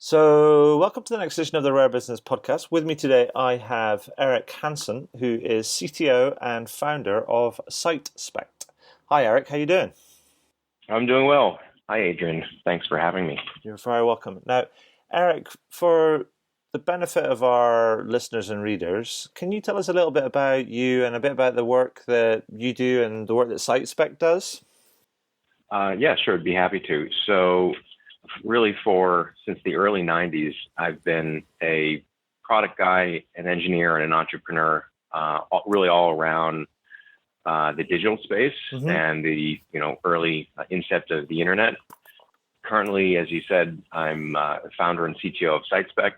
So, welcome to the next edition of the Rare Business Podcast. With me today, I have Eric Hansen, who is CTO and founder of SiteSpect. Hi, Eric. How you doing? I'm doing well. Hi, Adrian. Thanks for having me. You're very welcome. Now, Eric, for the benefit of our listeners and readers, can you tell us a little bit about you and a bit about the work that you do and the work that SiteSpect does? Yeah, sure. I'd be happy to. So really since the early 90s, I've been a product guy, an engineer, and an entrepreneur, really all around the digital space and the early incept of the internet. Currently, as you said, I'm founder and CTO of SiteSpect.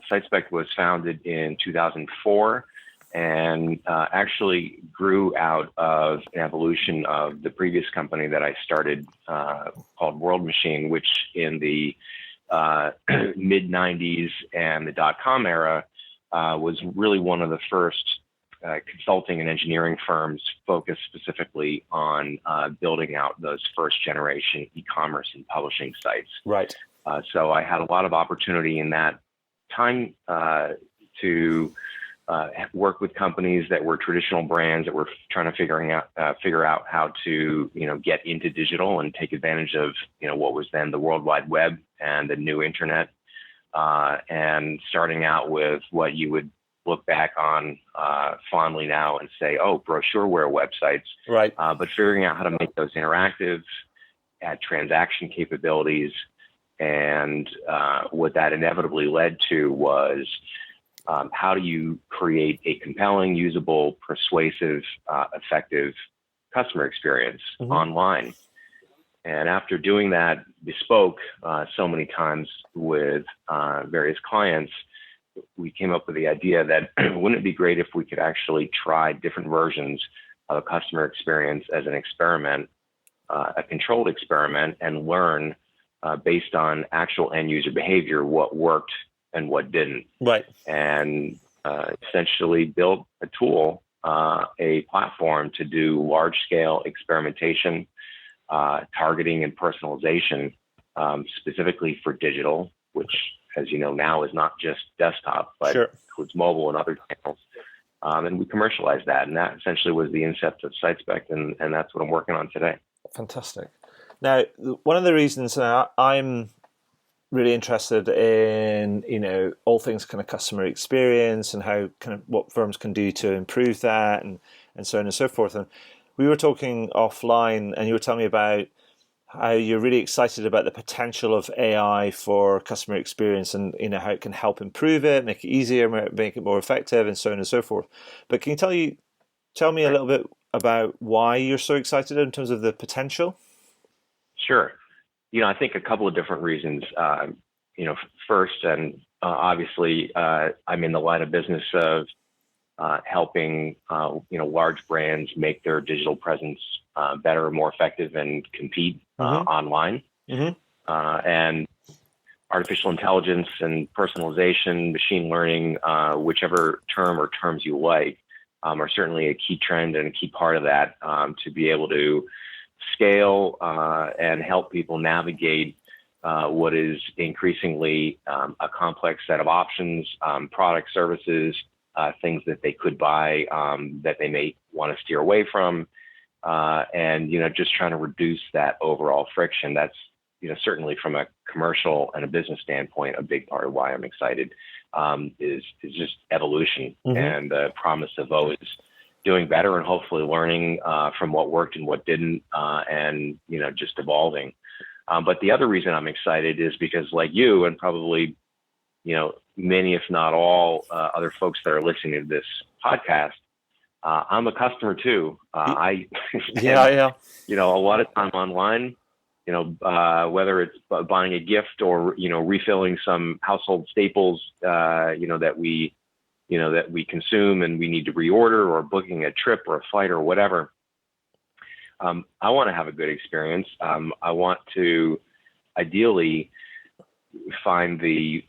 SiteSpect was founded in 2004 and actually grew out of an evolution of the previous company that I started called World Machine, which in the mid 90s and the dot-com era was really one of the first consulting and engineering firms focused specifically on building out those first generation e-commerce and publishing sites. Right. So I had a lot of opportunity in that time to work with companies that were traditional brands that were trying to figure out how to get into digital and take advantage of what was then the World Wide Web and the new internet, and starting out with what you would look back on fondly now and say, oh, brochureware websites, right? But figuring out how to make those interactive, add transaction capabilities, and what that inevitably led to was how do you create a compelling, usable, persuasive, effective customer experience online? And after doing that bespoke so many times with various clients, we came up with the idea that wouldn't it be great if we could actually try different versions of a customer experience as an experiment, a controlled experiment, and learn based on actual end user behavior what worked and what didn't. Right. And essentially built a tool, a platform to do large scale experimentation, targeting and personalization, specifically for digital, which, as you know, now is not just desktop, but includes mobile and other channels. And we commercialized that. And that essentially was the incept of SiteSpect. And that's what I'm working on today. Fantastic. Now, one of the reasons I'm really interested in, all things kind of customer experience and how kind of what firms can do to improve that and so on and so forth. And we were talking offline and you were telling me about how you're really excited about the potential of AI for customer experience and, how it can help improve it, make it easier, make it more effective and so on and so forth. But can you tell me a little bit about why you're so excited in terms of the potential? Sure. I think a couple of different reasons. First, and obviously, I'm in the line of business of helping, large brands make their digital presence better, more effective, and compete online. And artificial intelligence and personalization, machine learning, whichever term or terms you like, are certainly a key trend and a key part of that to be able to scale and help people navigate what is increasingly a complex set of options, product, services, things that they could buy that they may want to steer away from, and just trying to reduce that overall friction. That's certainly from a commercial and a business standpoint, a big part of why I'm excited is just evolution and the promise of always doing better and hopefully learning from what worked and what didn't, and just evolving. But the other reason I'm excited is because, like you and probably many, if not all, other folks that are listening to this podcast, I'm a customer too. I spend, a lot of time online. Whether it's buying a gift or refilling some household staples, that we consume and we need to reorder, or booking a trip or a flight or whatever. I want to have a good experience. I want to ideally find the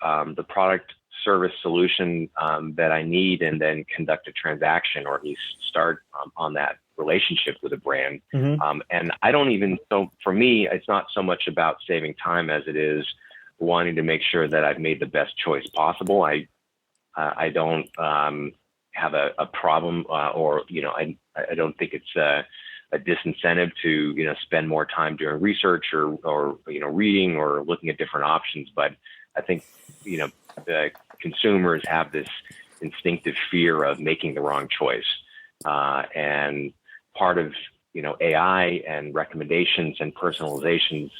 product service solution that I need, and then conduct a transaction, or at least start on that relationship with a brand. And I don't even, so for me, it's not so much about saving time as it is wanting to make sure that I've made the best choice possible. I don't have a problem, or I don't think it's a disincentive to spend more time doing research or reading or looking at different options. But I think the consumers have this instinctive fear of making the wrong choice, and part of AI and recommendations and personalizations,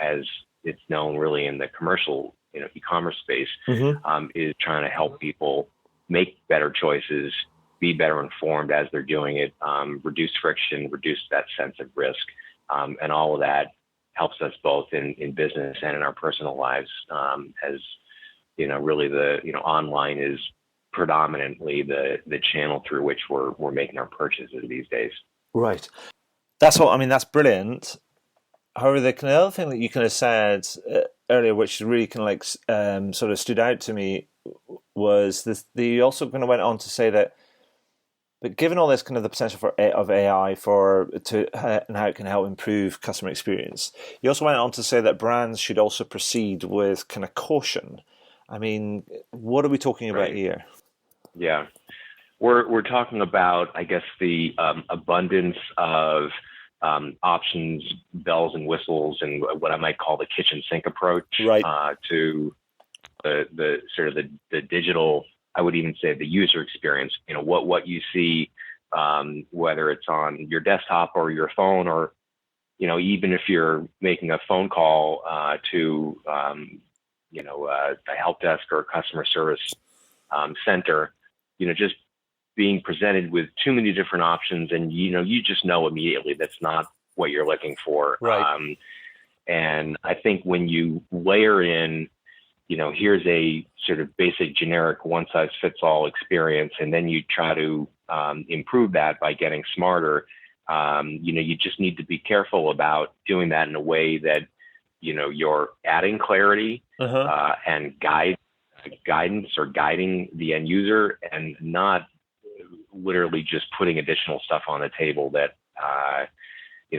as it's known really in the commercial e-commerce space, is trying to help people make better choices, be better informed as they're doing it, reduce friction, reduce that sense of risk, and all of that helps us both in business and in our personal lives, as really the online is predominantly the channel through which we're making our purchases these days. Right. That's brilliant. However, the kind of other thing that you kind of said earlier, which really kind of like sort of stood out to me, was this. You also kind of went on to say that, but given all this kind of the potential of AI and how it can help improve customer experience, you also went on to say that brands should also proceed with kind of caution. I mean, what are we talking about here? Yeah, we're talking about, I guess, the abundance of options, bells and whistles, and what I might call the kitchen sink approach, right, to the sort of the digital. I would even say the user experience. What you see, whether it's on your desktop or your phone, or even if you're making a phone call to a help desk or a customer service center, just being presented with too many different options, and you just know immediately that's not what you're looking for. Right. And I think when you layer in, here's a sort of basic generic one-size-fits-all experience, and then you try to improve that by getting smarter, you just need to be careful about doing that in a way that you're adding clarity and guidance or guiding the end user, and not literally just putting additional stuff on the table that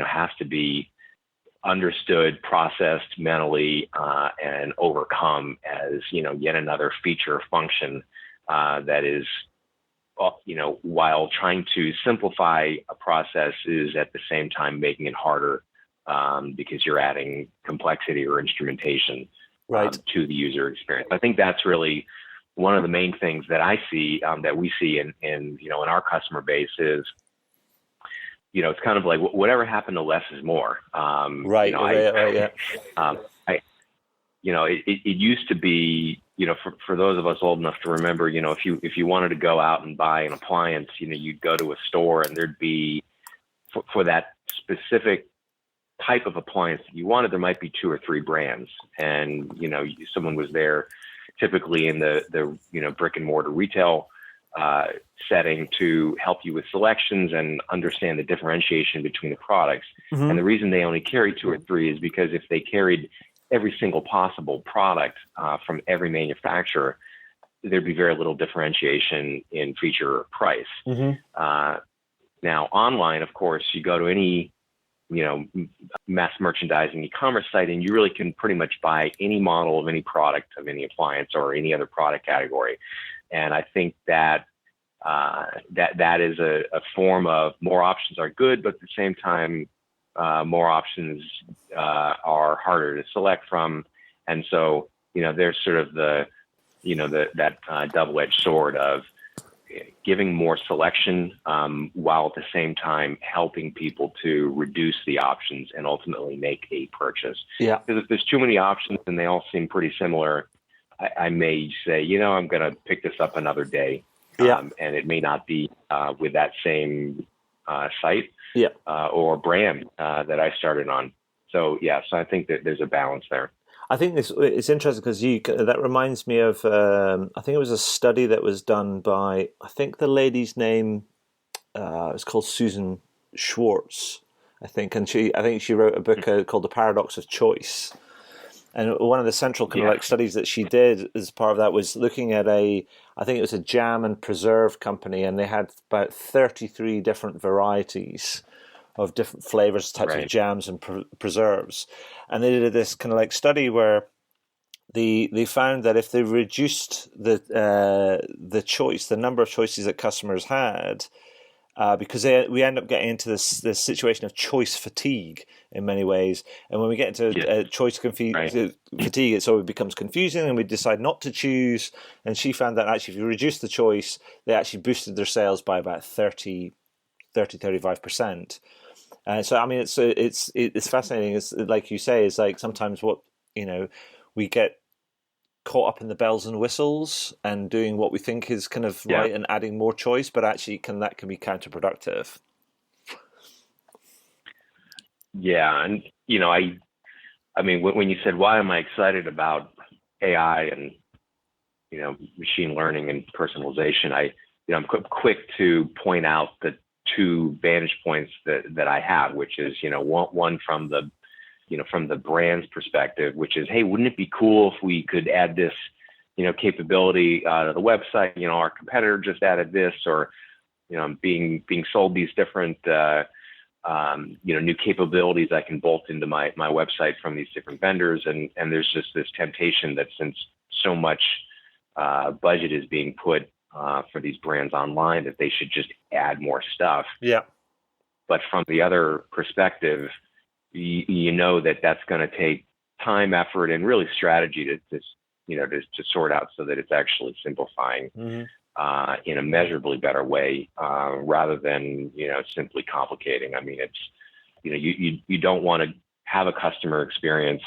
has to be understood, processed mentally, and overcome as yet another feature or function that is, while trying to simplify a process, is at the same time making it harder, because you're adding complexity or instrumentation to the user experience. I think that's really one of the main things that I see, that we see in our customer base is, it's kind of like whatever happened to less is more. Right. Yeah. It used to be, for those of us old enough to remember, if you wanted to go out and buy an appliance, you'd go to a store, and there'd be for that specific type of appliance that you wanted, there might be 2 or 3 brands, and someone was there, typically in the brick and mortar retail setting, to help you with selections and understand the differentiation between the products. And the reason they only carry 2 or 3 is because if they carried every single possible product from every manufacturer, there'd be very little differentiation in feature or price. Now, online, of course, you go to any mass merchandising e-commerce site, and you really can pretty much buy any model of any product, of any appliance or any other product category. And I think that that is a form of more options are good, but at the same time, more options are harder to select from. And so, there's sort of that double-edged sword of giving more selection, while at the same time helping people to reduce the options and ultimately make a purchase. Yeah. Because if there's too many options and they all seem pretty similar, I may say, I'm going to pick this up another day. And it may not be with that same site or brand that I started on. So I think that there's a balance there. I think it's interesting because that reminds me of I think it was a study that was done by, I think the lady's name was called Susan Schwartz, I think, and I think she wrote a book called The Paradox of Choice. And one of the central kind of like studies that she did as part of that was looking at I think it was a jam and preserve company, and they had about 33 different varieties of different flavors, types of jams and preserves. And they did this kind of like study where they found that if they reduced the choice, the number of choices that customers had, because we end up getting into this situation of choice fatigue in many ways. And when we get into fatigue, it becomes confusing and we decide not to choose. And she found that actually if you reduce the choice, they actually boosted their sales by about 35%. So I mean, it's fascinating. It's like you say, it's like sometimes we get caught up in the bells and whistles and doing what we think is kind of right and adding more choice, but actually that can be counterproductive. Yeah, and I mean, when you said why am I excited about AI and machine learning and personalization, I'm quick to point out the two vantage points that I have, which is one from the brand's perspective, which is, hey, wouldn't it be cool if we could add this capability to the website? Our competitor just added this, or being sold these different new capabilities I can bolt into my website from these different vendors, and there's just this temptation that since so much budget is being put for these brands online, that they should just add more stuff. Yeah. But from the other perspective, that's going to take time, effort, and really strategy to sort out so that it's actually simplifying in a measurably better way, rather than simply complicating. I mean, it's you don't want to have a customer experience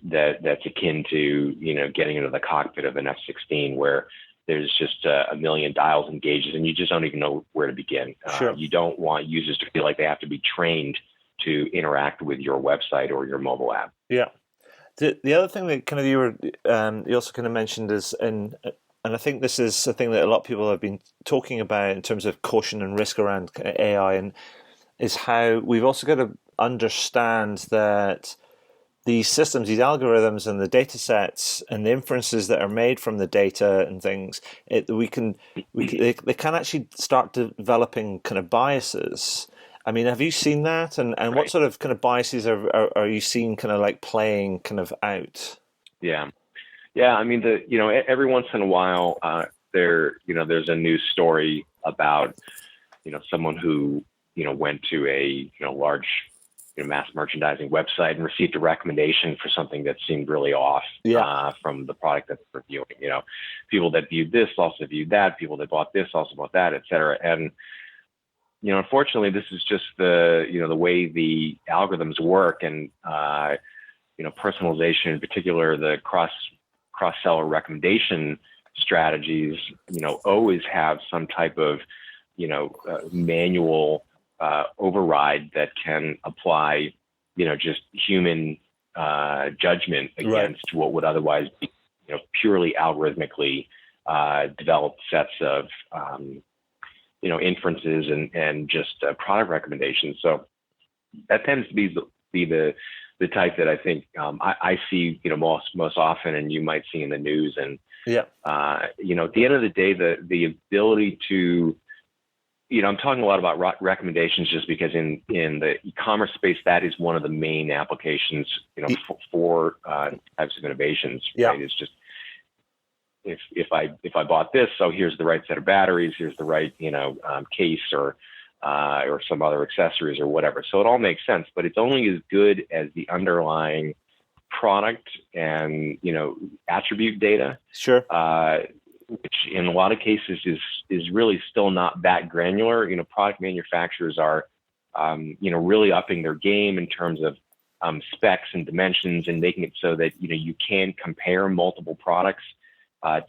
that's akin to getting into the cockpit of an F16 where there's just a million dials and gauges and you just don't even know where to begin. Sure. You don't want users to feel like they have to be trained to interact with your website or your mobile app. Yeah. The other thing that kind of you also kind of mentioned is, and I think this is a thing that a lot of people have been talking about in terms of caution and risk around AI, and is how we've also got to understand that these systems, these algorithms, and the data sets and the inferences that are made from the data and things, they can actually start developing kind of biases. I mean, have you seen that? And Right. What sort of kind of biases are you seeing kind of like playing kind of out? Yeah. I mean, every once in a while, there's a news story about, someone who, went to a, large, mass merchandising website and received a recommendation for something that seemed really off from the product that they're reviewing. People that viewed this also viewed that. People that bought this also bought that, et cetera. And unfortunately, this is just the way the algorithms work, and personalization in particular, the cross-seller recommendation strategies, always have some type of manual override that can apply, just human judgment against what would otherwise be, purely algorithmically developed sets of inferences and just product recommendations. So that tends to be the type that I think I see most often, and you might see in the news. And at the end of the day, the ability to I'm talking a lot about recommendations just because in the e-commerce space, that is one of the main applications for types of innovations. Right? It's just if I bought this, so here's the right set of batteries, here's the right case or some other accessories or whatever. So it all makes sense, but it's only as good as the underlying product and attribute data. Sure. Which in a lot of cases is really still not that granular. Product manufacturers are really upping their game in terms of specs and dimensions, and making it so that you can compare multiple products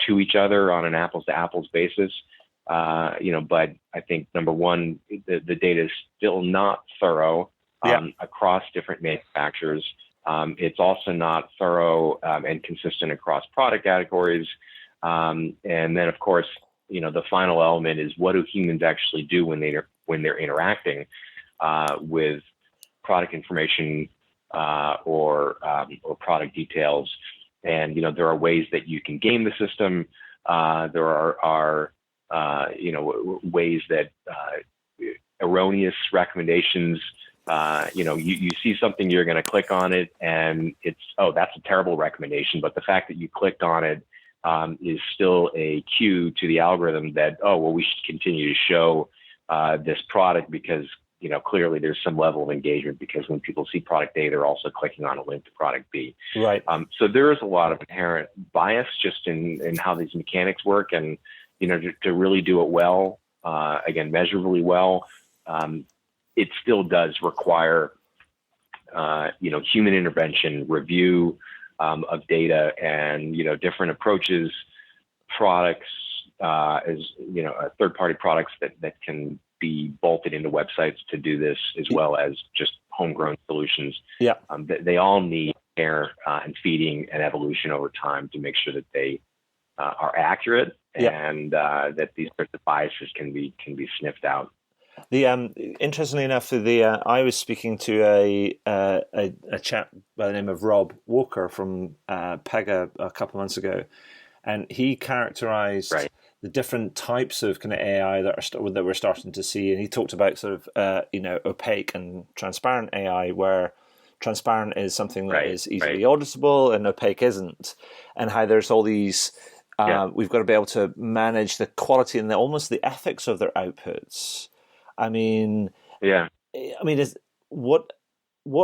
to each other on an apples to apples basis. But I think number one, the data is still not thorough across different manufacturers. It's also not thorough and consistent across product categories. And then, of course, the final element is, what do humans actually do when they're interacting with product information or product details? And there are ways that you can game the system. There are ways that erroneous recommendations You see something, you're going to click on it, and it's, oh, that's a terrible recommendation. But the fact that you clicked on it is still a cue to the algorithm that, oh, well, we should continue to show this product because, clearly there's some level of engagement, because when people see product A, they're also clicking on a link to product B. Right. So there is a lot of inherent bias just in how these mechanics work, and, to really do it well, again, measurably well, it still does require, human intervention, review of data, and, different approaches, products, third-party products that can be bolted into websites to do this, as well as just homegrown solutions. Yeah. They all need care and feeding and evolution over time to make sure that they are accurate, and that these sorts of biases can be sniffed out. The interestingly enough, I was speaking to a chap by the name of Rob Walker from Pega a couple of months ago, and he characterized the different types of kind of AI that we're starting to see, and he talked about sort of opaque and transparent AI, where transparent is something that is easily auditable and opaque isn't, and how there's all these. We've got to be able to manage the quality and almost the ethics of their outputs. I mean, what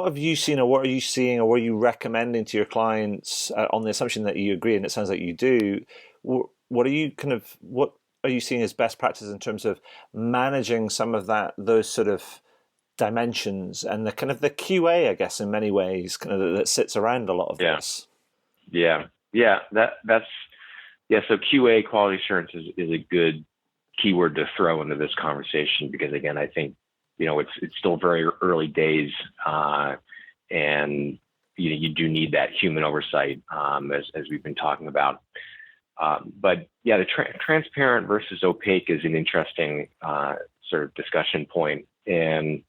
have you seen, or what are you seeing, or what are you recommending to your clients on the assumption that you agree, and it sounds like you do? What are you seeing as best practice in terms of managing some of those sort of dimensions, and the kind of the QA, I guess, in many ways, kind of that sits around a lot of this? So QA, quality assurance, is a good keyword to throw into this conversation, because again, I think it's still very early days, and you do need that human oversight, as we've been talking about. But the transparent versus opaque is an interesting sort of discussion point. And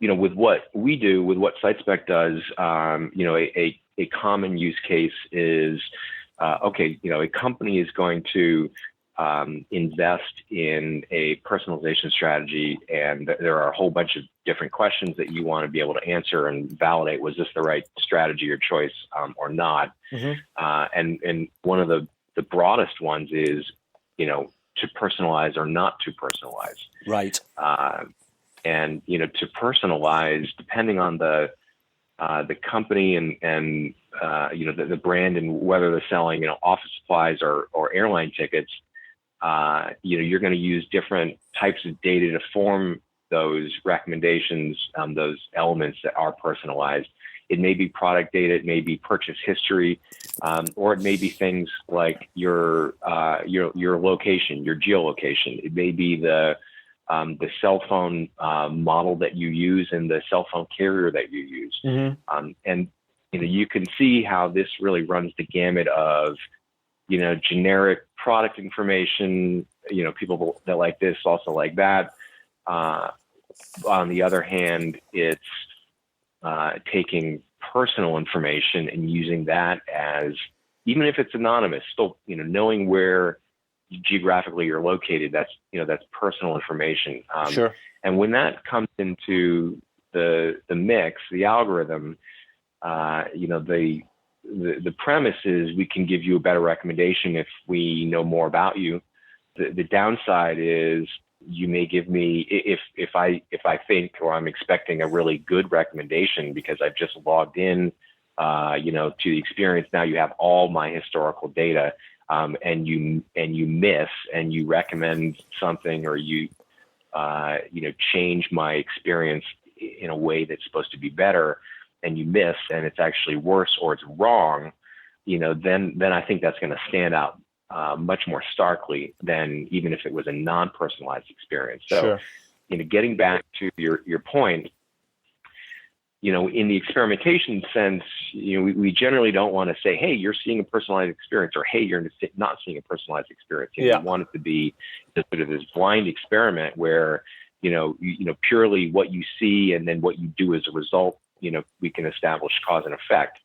with what we do, with what SiteSpect does, a common use case is a company is going to invest in a personalization strategy, and there are a whole bunch of different questions that you want to be able to answer and validate, was this the right strategy or choice or not? And one of the broadest ones is, to personalize or not to personalize. Right. And, to personalize, depending on the company and the brand, and whether they're selling, office supplies or airline tickets, you're going to use different types of data to form those recommendations, those elements that are personalized. It may be product data, it may be purchase history, or it may be things like your location, your geolocation. It may be the cell phone model that you use and the cell phone carrier that you use. And you can see how this really runs the gamut of generic product information. People that like this also like that. On the other hand, it's taking personal information and using that as, even if it's anonymous, still knowing where geographically you're located, that's personal information. Sure. And when that comes into the mix, the algorithm, the premise is we can give you a better recommendation if we know more about you. The downside is you may give me, if I think, or I'm expecting a really good recommendation because I've just logged in, to the experience. Now you have all my historical data, and you miss, and you recommend something, or you change my experience in a way that's supposed to be better, and you miss, and it's actually worse, or it's wrong, then I think that's going to stand out much more starkly than even if it was a non-personalized experience. So, sure. Getting back to your point, in the experimentation sense, we generally don't want to say, hey, you're seeing a personalized experience, or hey, you're not seeing a personalized experience. We want it to be sort of this blind experiment where, purely what you see and then what you do as a result, we can establish cause and effect.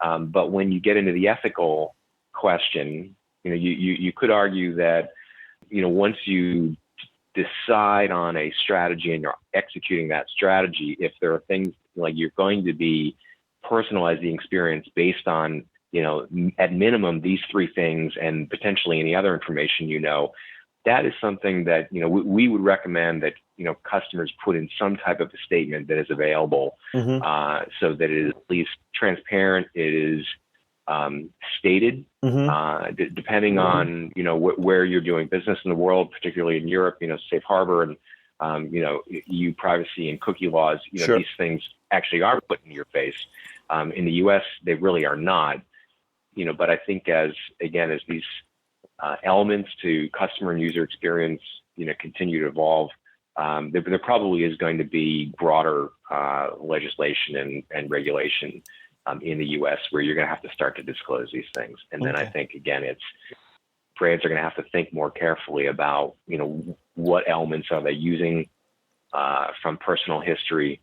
But when you get into the ethical question, you could argue that, once you decide on a strategy and you're executing that strategy, if there are things like you're going to be personalizing the experience based on, at minimum, these three things and potentially any other information, that is something that, we would recommend that, customers put in some type of a statement that is available, so that it is at least transparent. It is stated, depending on, where you're doing business in the world, particularly in Europe, safe harbor and, EU privacy and cookie laws, Sure. These things actually are put in your face. In the US, they really are not, but I think as these elements to customer and user experience, continue to evolve, there probably is going to be broader legislation and regulation in the U.S. where you're going to have to start to disclose these things. And then I think, again, brands are going to have to think more carefully about, what elements are they using from personal history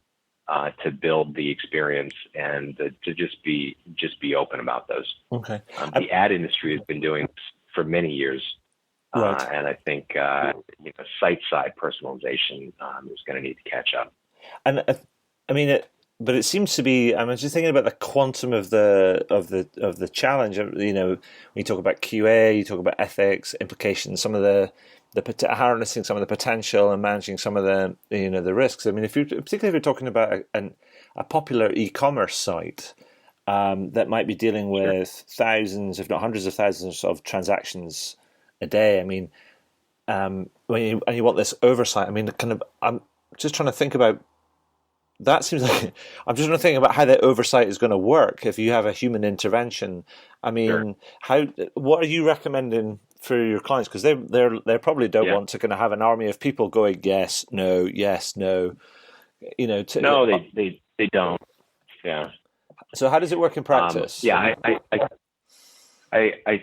to build the experience, and to just be open about those. Okay. The ad industry has been doing this for many years. Right. And I think site-side personalization is going to need to catch up. And but it seems to be. I'm just thinking about the quantum of the challenge. When you talk about QA, you talk about ethics, implications, some of the harnessing some of the potential and managing some of the the risks. I mean, particularly if you're talking about a popular e-commerce site that might be dealing with thousands, if not hundreds of thousands, of transactions a day. I mean, when you want this oversight, I mean, I'm just trying to think about. That seems like I'm just trying to think about how that oversight is going to work if you have a human intervention. I mean, what are you recommending for your clients? Because they probably don't want to kind of have an army of people going yes, no, yes, no. No, they don't. Yeah. So how does it work in practice? I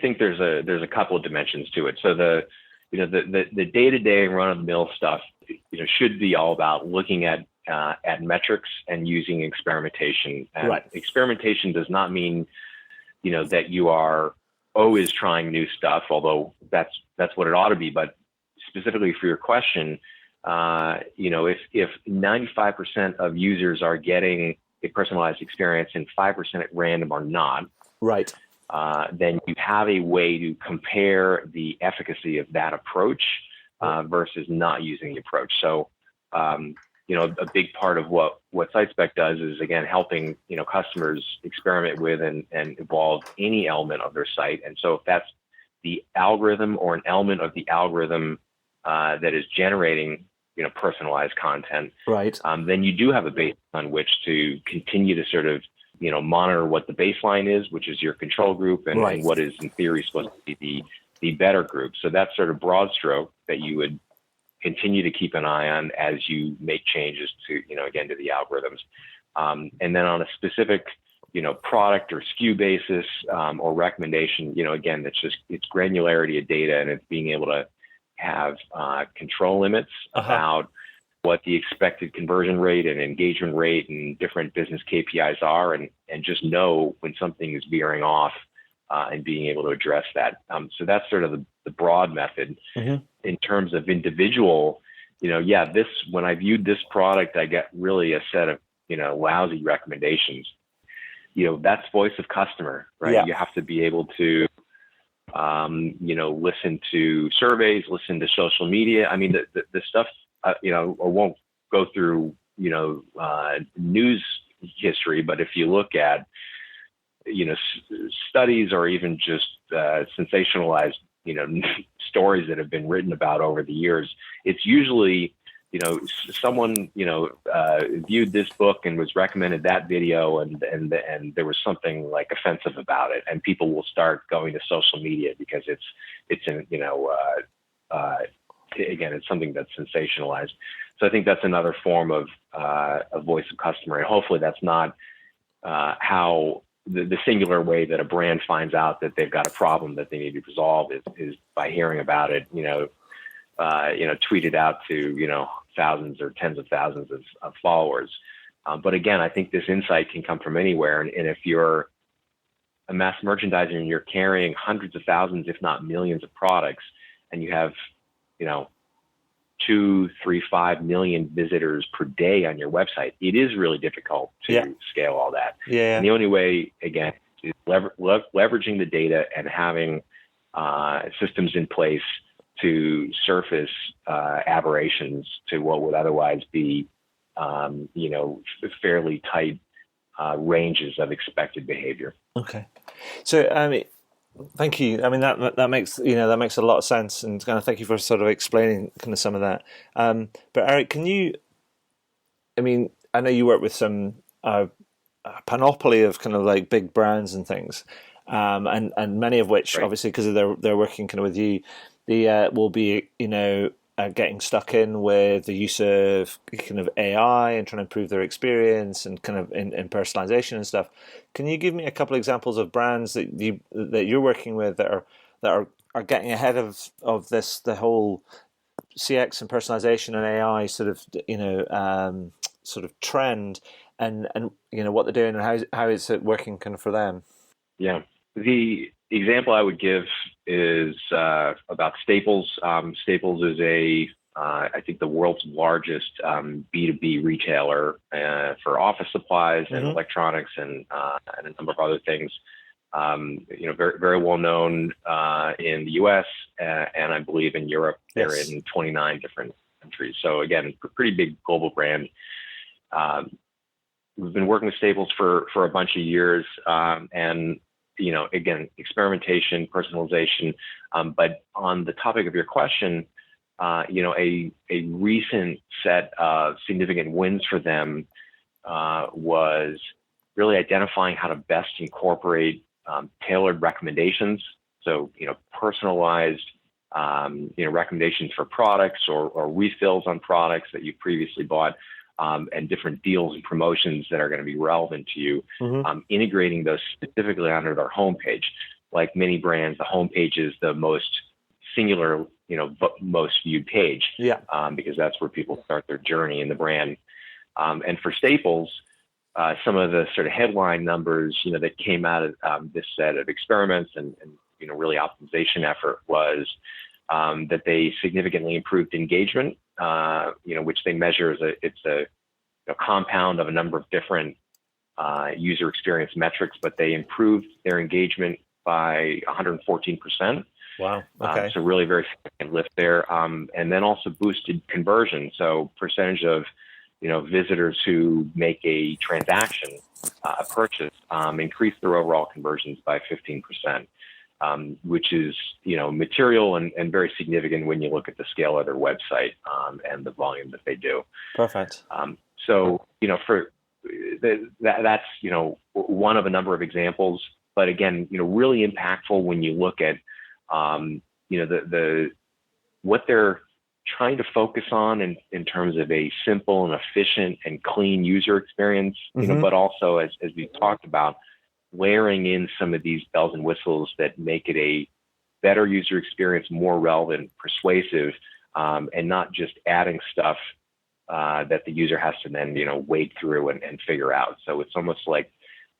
think there's a couple of dimensions to it. So the day-to-day run-of-the-mill stuff, should be all about looking at metrics and using experimentation. And experimentation does not mean, that you are always trying new stuff, although that's what it ought to be. But specifically for your question, if 95% of users are getting a personalized experience and 5% at random are not, right, then you have a way to compare the efficacy of that approach versus not using the approach. So, a big part of what SiteSpect does is, again, helping, customers experiment with and evolve any element of their site. And so if that's the algorithm or an element of the algorithm that is generating, personalized content, right, then you do have a base on which to continue to sort of, monitor what the baseline is, which is your control group, and what is in theory supposed to be the better group. So that's sort of broad stroke that you would continue to keep an eye on as you make changes to, again, to the algorithms. And then on a specific, product or SKU basis or recommendation, again, it's granularity of data, and it's being able to have control limits about what the expected conversion rate and engagement rate and different business KPIs are, and just know when something is veering off and being able to address that. So that's sort of the broad method. In terms of individual, when I viewed this product, I got really a set of, lousy recommendations. That's voice of customer, right? Yeah. You have to be able to, listen to surveys, listen to social media. I mean, the stuff, I won't go through, news history, but if you look at, studies or even just sensationalized, stories that have been written about over the years, it's usually, someone, viewed this book and was recommended that video, and there was something like offensive about it, and people will start going to social media because it's again, it's something that's sensationalized. So I think that's another form of a voice of customer, and hopefully that's not how the singular way that a brand finds out that they've got a problem that they need to resolve is by hearing about it, tweeted out to, thousands or tens of thousands of followers. But again, I think this insight can come from anywhere. And if you're a mass merchandiser and you're carrying hundreds of thousands, if not millions of products, and you have, 2, 3, 5 million visitors per day on your website, it is really difficult to scale all that. Yeah. And the only way, again, is leveraging the data and having systems in place to surface aberrations to what would otherwise be, fairly tight ranges of expected behavior. Okay. So, thank you. I mean, that makes a lot of sense, and kind of thank you for sort of explaining kind of some of that. But Eric, can you? I mean, I know you work with some panoply of kind of like big brands and things, and many of which, obviously, because they're working kind of with you, will be getting stuck in with the use of kind of AI and trying to improve their experience and kind of in personalization and stuff. Can you give me a couple of examples of brands that you're working with that are getting ahead of this, the whole CX and personalization and AI sort of trend, and what they're doing and how is it working kind of for them? Yeah. The example I would give is about Staples. Staples is I think the world's largest B2B retailer for office supplies and electronics and a number of other things. Very, very well known in the U.S. And I believe in Europe. They're in 29 different countries. So again, pretty big global brand. We've been working with Staples for a bunch of years, and again, experimentation, personalization. But on the topic of your question, a recent set of significant wins for them was really identifying how to best incorporate tailored recommendations. So, personalized, recommendations for products or refills on products that you previously bought. And different deals and promotions that are going to be relevant to you, integrating those specifically onto their homepage. Like many brands, the homepage is the most singular, most viewed page, because that's where people start their journey in the brand. And for Staples, some of the sort of headline numbers, that came out of this set of experiments and really optimization effort was that they significantly improved engagement, which they measure as it's a compound of a number of different user experience metrics, but they improved their engagement by 114%. Wow. Okay. So really very significant lift there. And then also boosted conversion. So percentage of, visitors who make a transaction, a purchase, increased their overall conversions by 15%. Which is, material and very significant when you look at the scale of their website and the volume that they do. Perfect. So, for that's, one of a number of examples, but again, really impactful when you look at, what they're trying to focus on in terms of a simple and efficient and clean user experience, but also as we talked about, layering in some of these bells and whistles that make it a better user experience, more relevant, persuasive, and not just adding stuff that the user has to then, wade through and figure out. So it's almost like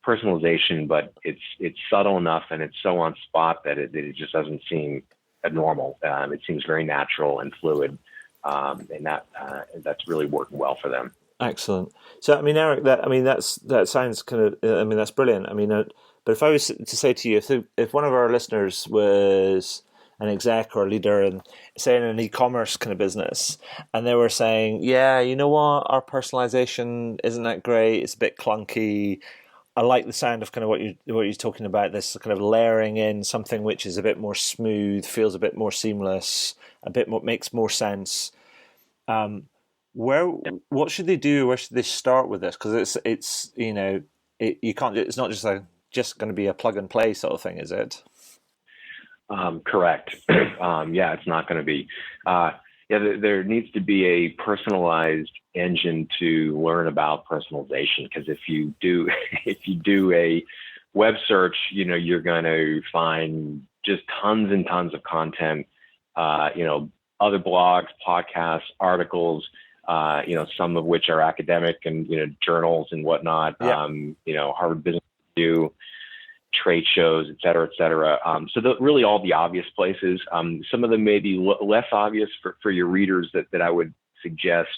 personalization, but it's subtle enough and it's so on spot that it just doesn't seem abnormal. It seems very natural and fluid, and that's really working well for them. Excellent. So, I mean, Eric, that sounds kind of, that's brilliant. But if I was to say to you, if one of our listeners was an exec or a leader and say in an e-commerce kind of business, and they were saying, yeah, you know what, our personalization isn't that great, it's a bit clunky. I like the sound of kind of what you're talking about, this kind of layering in something which is a bit more smooth, feels a bit more seamless, makes more sense. What should they do? Where should they start with this? Because you can't. It's not just going to be a plug and play sort of thing, is it? Correct. It's not going to be. There needs to be a personalized engine to learn about personalization. Because if you do a web search, you're going to find just tons and tons of content. Other blogs, podcasts, articles. Some of which are academic and, journals and whatnot, Harvard Business Review. trade shows, et cetera, et cetera. So really all the obvious places. Some of them may be less obvious for your readers that I would suggest,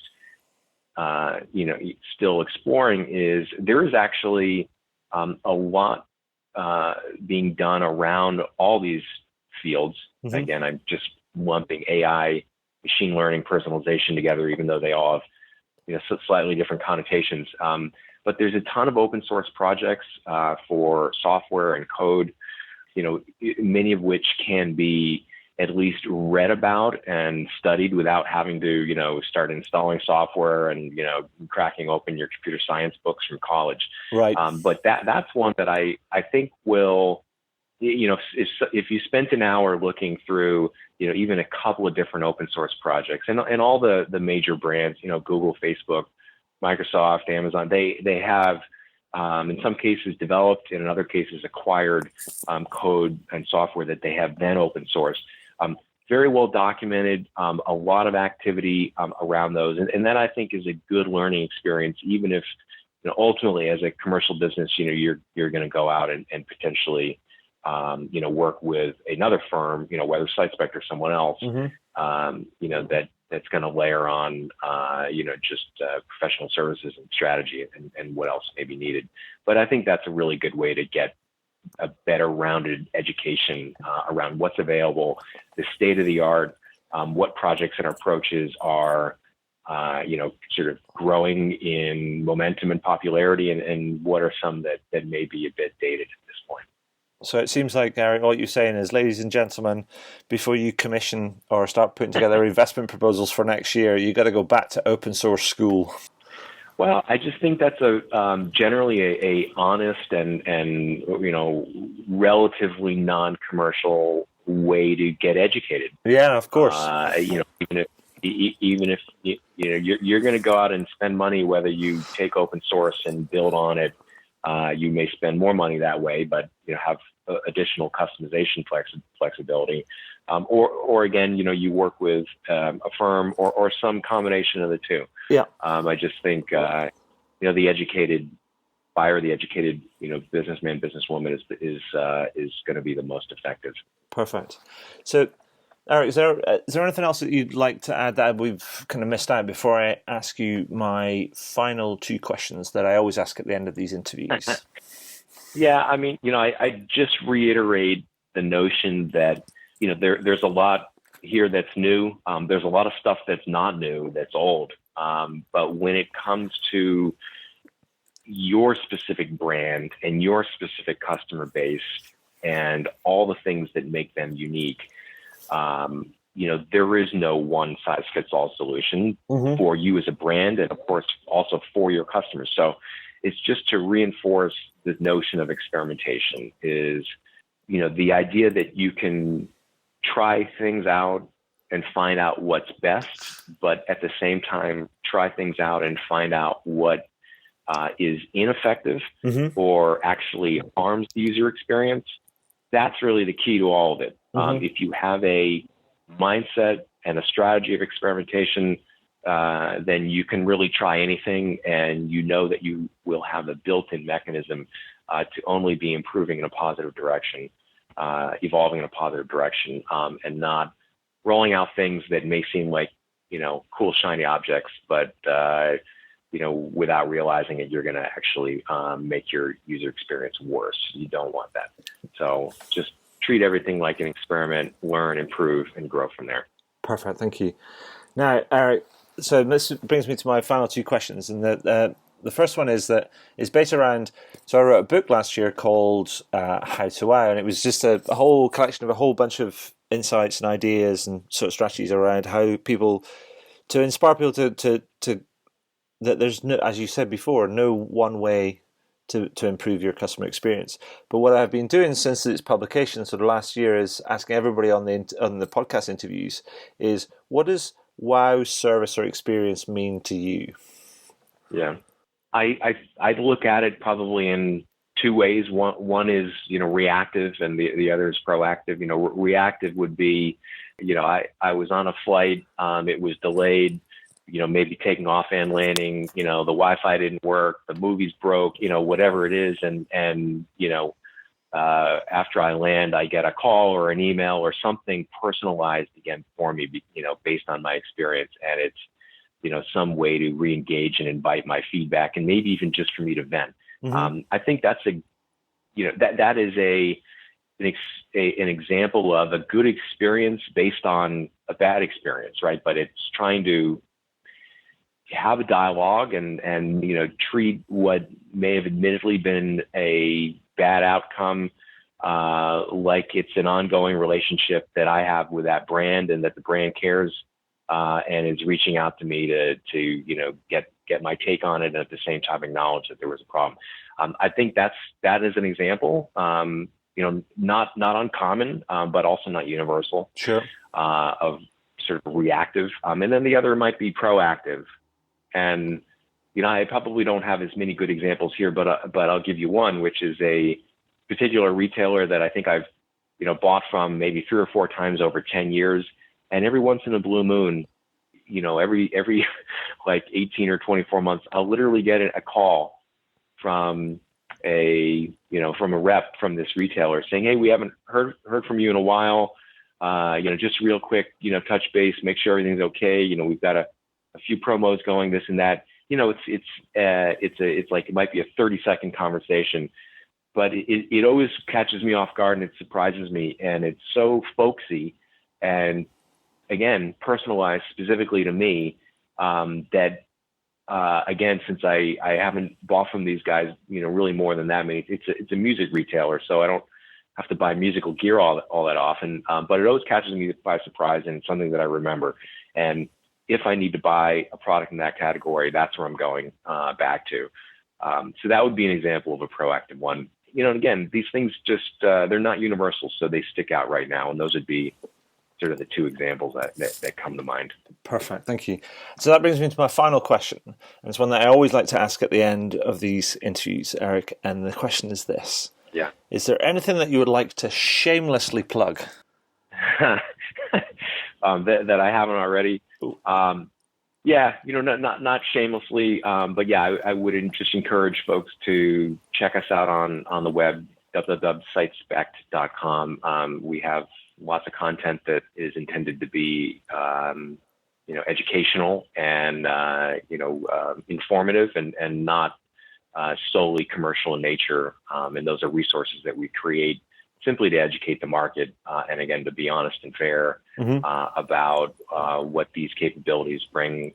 still exploring is there is actually a lot being done around all these fields. Mm-hmm. Again, I'm just lumping AI, machine learning, personalization together, even though they all have slightly different connotations. But there's a ton of open source projects for software and code, many of which can be at least read about and studied without having to, start installing software and, cracking open your computer science books from college. Right. But that's one that I think will, if you spent an hour looking through, even a couple of different open source projects and all the major brands, Google, Facebook, Microsoft, Amazon, they have, in some cases developed, and in other cases acquired code and software that they have then open sourced. Very well documented, a lot of activity around those. And that I think is a good learning experience, even if, ultimately as a commercial business, you're going to go out and potentially, work with another firm, whether SiteSpect or someone else, Mm-hmm. That's going to layer on, just professional services and strategy and what else may be needed. But I think that's a really good way to get a better rounded education around what's available, the state of the art, what projects and approaches are, sort of growing in momentum and popularity, and what are some that may be a bit dated at this point. So it seems like, Eric, what you're saying is, ladies and gentlemen, before you commission or start putting together investment proposals for next year, you got to go back to open source school. Well, I just think that's generally a honest and relatively non-commercial way to get educated. Yeah, of course. Even if you're going to go out and spend money, whether you take open source and build on it, you may spend more money that way, but have additional customization flexibility, or again, you work with a firm or some combination of the two. Yeah. I just think the educated buyer, the educated businessman, businesswoman is going to be the most effective. Perfect. So, Eric, is there anything else that you'd like to add that we've kind of missed out before I ask you my final two questions that I always ask at the end of these interviews? Yeah, I mean, I just reiterate the notion that, there's a lot here that's new. There's a lot of stuff that's not new, that's old. But when it comes to your specific brand and your specific customer base and all the things that make them unique, there is no one size fits all solution for you as a brand, and of course also for your customers. So it's just to reinforce the notion of experimentation is, the idea that you can try things out and find out what's best, but at the same time, try things out and find out what is ineffective or actually harms the user experience. That's really the key to all of it. If you have a mindset and a strategy of experimentation, then you can really try anything, and that you will have a built-in mechanism to only be improving in a positive direction, evolving in a positive direction, and not rolling out things that may seem like, cool, shiny objects, but, without realizing it, you're going to actually make your user experience worse. You don't want that. So just treat everything like an experiment, learn, improve, and grow from there. Perfect. Thank you. Now, Eric, so this brings me to my final two questions. And the first one is based around, so I wrote a book last year called How to Wow, and it was just a whole collection of a whole bunch of insights and ideas and sort of strategies around how to inspire people to that there's no, as you said before, no one way to improve your customer experience. But what I've been doing since its publication, so the last year, is asking everybody on the podcast interviews is, what does wow service or experience mean to you? Yeah, I'd look at it probably in two ways. One is reactive, and the other is proactive. Reactive would be, I was on a flight, it was delayed, maybe taking off and landing, the Wi-Fi didn't work, the movies broke, whatever it is. And after I land, I get a call or an email or something personalized again for me, based on my experience. And it's, some way to re-engage and invite my feedback, and maybe even just for me to vent. I think that's that is an example of a good experience based on a bad experience, right? But it's trying to have a dialogue and treat what may have admittedly been a bad outcome like it's an ongoing relationship that I have with that brand, and that the brand cares and is reaching out to me to get my take on it, and at the same time acknowledge that there was a problem. I think that is an example, not uncommon, but also not universal. Sure. Of sort of reactive, and then the other might be proactive. And I probably don't have as many good examples here, but I'll give you one, which is a particular retailer that I think I've bought from maybe 3 or 4 times over 10 years. And every once in a blue moon, every like 18 or 24 months, I'll literally get a call from a rep from this retailer saying, "Hey, we haven't heard from you in a while. Just real quick, touch base, make sure everything's okay. We've got a few promos going, this and that." It's like, it might be a 30-second conversation, but it always catches me off guard, and it surprises me, and it's so folksy and, again, personalized specifically to me, that again, since I haven't bought from these guys, really more than that many. It's a music retailer, so I don't have to buy musical gear all that often, but it always catches me by surprise, and it's something that I remember. And if I need to buy a product in that category, that's where I'm going back to. So that would be an example of a proactive one. And again, these things just, they're not universal, so they stick out right now. And those would be sort of the 2 examples that come to mind. Perfect, thank you. So that brings me to my final question. And it's one that I always like to ask at the end of these interviews, Eric. And the question is this. Yeah. Is there anything that you would like to shamelessly plug? That I haven't already. Yeah, not shamelessly, but yeah, I would just encourage folks to check us out on the web, www.SiteSpect.com. We have lots of content that is intended to be, educational and, informative, and not solely commercial in nature. And those are resources that we create simply to educate the market, and again, to be honest and fair about what these capabilities bring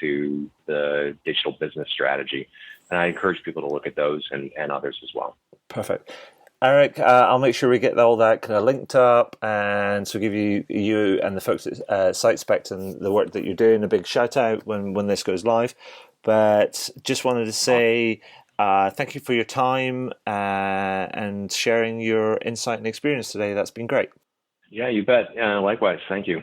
to the digital business strategy. And I encourage people to look at those and others as well. Perfect. Eric, I'll make sure we get all that kind of linked up, and so give you and the folks at SiteSpect and the work that you're doing a big shout out when this goes live. But just wanted to say thank you for your time and sharing your insight and experience today. That's been great. Yeah, you bet. Likewise. Thank you.